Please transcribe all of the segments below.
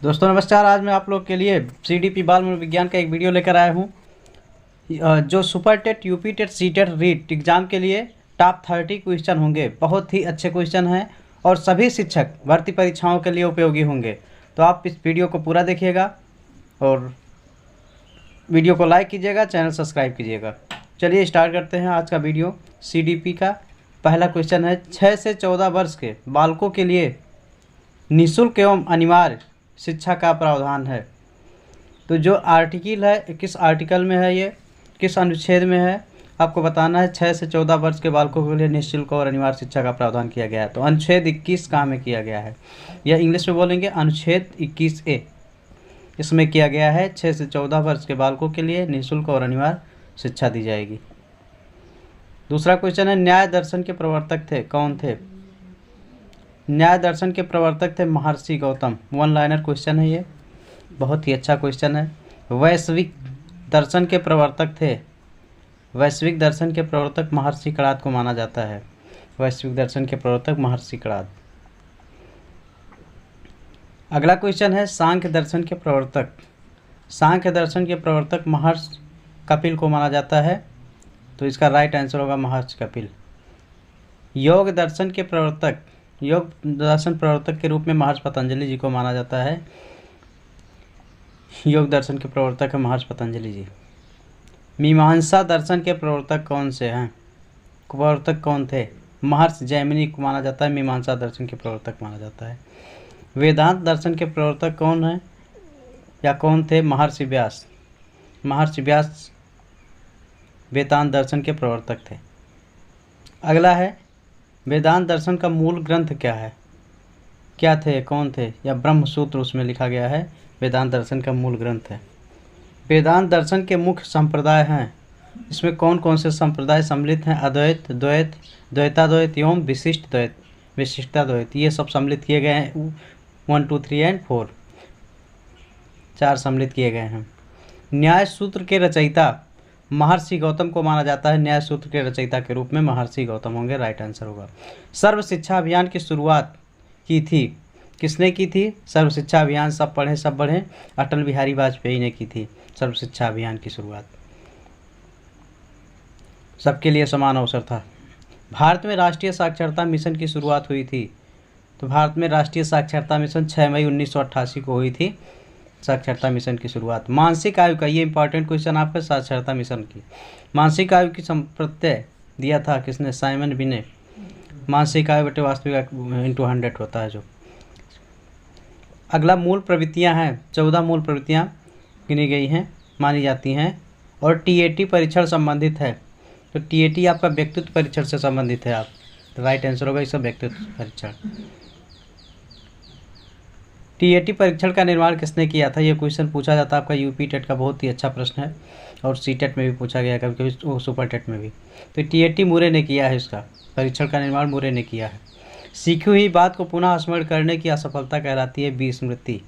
दोस्तों नमस्कार। आज मैं आप लोग के लिए सीडीपी बाल मनोविज्ञान का एक वीडियो लेकर आया हूँ जो super TET, UP TET, C TET, REET exam के लिए टॉप 30 क्वेश्चन होंगे। बहुत ही अच्छे क्वेश्चन हैं और सभी शिक्षक भर्ती परीक्षाओं के लिए उपयोगी होंगे। तो आप इस वीडियो को पूरा देखिएगा और वीडियो को लाइक कीजिएगा, चैनल सब्सक्राइब कीजिएगा। चलिए स्टार्ट करते हैं आज का वीडियो। सीडीपी का पहला क्वेश्चन है, 6 से 14 वर्ष के बालकों के लिए निःशुल्क एवं अनिवार्य शिक्षा का प्रावधान है। तो जो आर्टिकल है, किस आर्टिकल में है, ये किस अनुच्छेद में है, आपको बताना है। 6 से 14 वर्ष के बालकों के लिए निःशुल्क और अनिवार्य शिक्षा का प्रावधान किया गया है। तो अनुच्छेद 21 का में किया गया है, या इंग्लिश में बोलेंगे अनुच्छेद 21A। इसमें किया गया है 6 से 14 वर्ष के बालकों के लिए निःशुल्क और अनिवार्य शिक्षा दी जाएगी। दूसरा क्वेश्चन है, न्याय दर्शन के प्रवर्तक थे, कौन थे? न्याय दर्शन के प्रवर्तक थे महर्षि गौतम। वन लाइनर क्वेश्चन है ये, बहुत ही अच्छा क्वेश्चन है। वैश्विक दर्शन के प्रवर्तक थे, वैश्विक दर्शन के प्रवर्तक महर्षि कणाद को माना जाता है। वैश्विक दर्शन के प्रवर्तक महर्षि कणाद। अगला क्वेश्चन है, सांख्य दर्शन के प्रवर्तक। सांख्य दर्शन के प्रवर्तक महर्षि कपिल को माना जाता है। तो इसका राइट आंसर होगा महर्षि कपिल। योग दर्शन के प्रवर्तक, योग दर्शन प्रवर्तक के रूप में महर्षि पतंजलि जी को माना जाता है। योग दर्शन के प्रवर्तक है महर्षि पतंजलि जी। मीमांसा दर्शन के प्रवर्तक कौन से हैं? प्रवर्तक कौन थे? महर्षि जैमिनी को माना जाता है, मीमांसा दर्शन के प्रवर्तक माना जाता है। वेदांत दर्शन के प्रवर्तक कौन है या कौन थे? महर्षि व्यास। महर्षि व्यास वेदांत दर्शन के प्रवर्तक थे। अगला है, वेदांत दर्शन का मूल ग्रंथ क्या है? क्या थे, कौन थे? या ब्रह्म सूत्र उसमें लिखा गया है, वेदांत दर्शन का मूल ग्रंथ है। वेदांत दर्शन के मुख्य संप्रदाय हैं, इसमें कौन कौन से संप्रदाय सम्मिलित हैं? अद्वैत, द्वैत, द्वैताद्वैत एवं विशिष्ट द्वैत, विशिष्टाद्वैत, ये सब सम्मिलित किए गए हैं। 1, 2, 3 एंड 4, 4 सम्मिलित किए गए हैं। न्याय सूत्र के रचयिता महर्षि गौतम को माना जाता है। न्याय सूत्र के रचयिता के रूप में महर्षि गौतम होंगे, राइट आंसर होगा। सर्व शिक्षा अभियान की शुरुआत की थी, किसने की थी? सर्व शिक्षा अभियान, सब पढ़ें सब बढ़ें, अटल बिहारी वाजपेयी ने की थी सर्व शिक्षा अभियान की शुरुआत। सबके लिए समान अवसर था। भारत में राष्ट्रीय साक्षरता मिशन की शुरुआत हुई थी। तो भारत में राष्ट्रीय साक्षरता मिशन 6 मई 1988 को हुई थी साक्षरता मिशन की शुरुआत। मानसिक आयु का, ये इंपॉर्टेंट क्वेश्चन आपका, साक्षरता मिशन की मानसिक आयु की संप्रत्यय दिया था किसने? साइमन बी ने। मानसिक आयु बटे वास्तविक इंटू 100 होता है जो। अगला मूल प्रवृत्तियां हैं, 14 मूल प्रवृत्तियां गिनी गई हैं, मानी जाती हैं। और टीएटी परीक्षण संबंधित है। तो टीएटी आपका व्यक्तित्व परीक्षण से संबंधित है। आप राइट आंसर होगा इसका व्यक्तित्व परीक्षण। टीएटी परीक्षण का निर्माण किसने किया था? ये क्वेश्चन पूछा जाता है आपका यूपी टेट का, बहुत ही अच्छा प्रश्न है। और सी टेट में भी पूछा गया कभी कभी, सुपर टेट में भी। तो टीएटी मुरे ने किया है, इसका परीक्षण का निर्माण मुरे ने किया है। सीखी हुई बात को पुनः स्मरण करने की असफलता कहलाती है विस्मृति।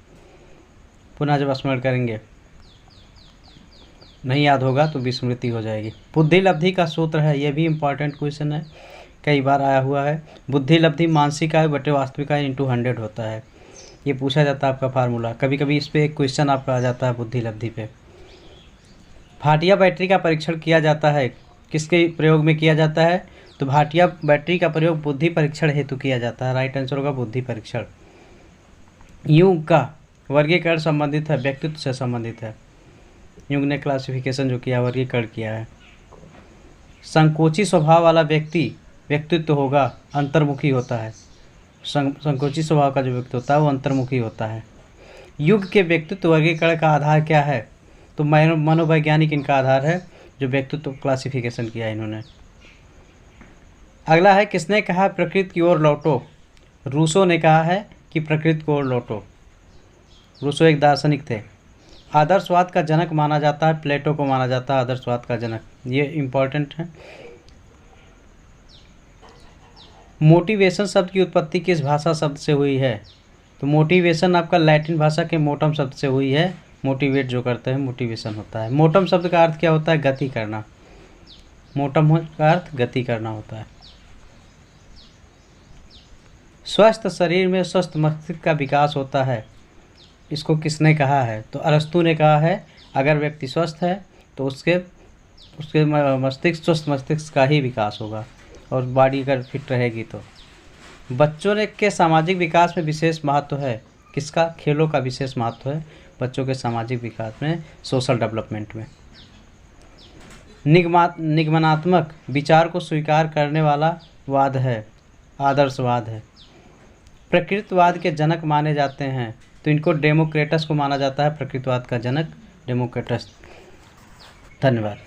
पुनः जब स्मरण करेंगे, नहीं याद होगा तो विस्मृति हो जाएगी। बुद्धि लब्धि का सूत्र है, ये भी इम्पॉर्टेंट क्वेश्चन है, कई बार आया हुआ है। बुद्धि लब्धि मानसिक आयु बटे वास्तविक आयु इंटू 100 होता है। ये पूछा जाता है आपका फार्मूला, कभी कभी इस पे एक क्वेश्चन आपका आ जाता है बुद्धि लब्धि पे। भाटिया बैटरी का परीक्षण किया जाता है, किसके प्रयोग में किया जाता है? तो भाटिया बैटरी का प्रयोग बुद्धि परीक्षण हेतु किया जाता है, राइट आंसर होगा बुद्धि परीक्षण। युंग का वर्गीकरण संबंधित है, व्यक्तित्व से संबंधित है। युंग ने क्लासिफिकेशन जो किया, वर्गीकरण किया है। संकोची स्वभाव वाला व्यक्ति व्यक्तित्व होगा अंतर्मुखी होता है। संकोची स्वभाव का जो व्यक्ति होता है वो अंतर्मुखी होता है। युग के व्यक्तित्व वर्गीकरण का आधार क्या है? तो मनोवैज्ञानिक इनका आधार है, जो व्यक्तित्व क्लासिफिकेशन किया इन्होंने। अगला है, किसने कहा प्रकृति की ओर लौटो? रूसो ने कहा है कि प्रकृति की ओर लौटो। रूसो एक दार्शनिक थे। आदर्शवाद का जनक माना जाता है, प्लेटो को माना जाता है आदर्शवाद का जनक, ये इम्पॉर्टेंट है। मोटिवेशन शब्द की उत्पत्ति किस भाषा शब्द से हुई है? तो मोटिवेशन आपका लैटिन भाषा के मोटम शब्द से हुई है। मोटिवेट जो करते हैं मोटिवेशन होता है। मोटम शब्द का अर्थ क्या होता है? गति करना। मोटम का अर्थ गति करना होता है। स्वस्थ शरीर में स्वस्थ मस्तिष्क का विकास होता है। इसको किसने कहा है? तो अरस्तु ने कहा है अगर व्यक्ति स्वस्थ है तो उसके उसके मस्तिष्क स्वस्थ मस्तिष्क का ही विकास होगा और बॉडी अगर फिट रहेगी तो। बच्चों ने के सामाजिक विकास में विशेष महत्व है। किसका? खेलों का विशेष महत्व है बच्चों के सामाजिक विकास में, सोशल डेवलपमेंट में। निगमनात्मक विचार को स्वीकार करने वाला वाद है, आदर्शवाद है। प्रकृतिवाद के जनक माने जाते हैं तो इनको डेमोक्रेटस को माना जाता है प्रकृतिवाद का जनक, डेमोक्रेटस। धन्यवाद।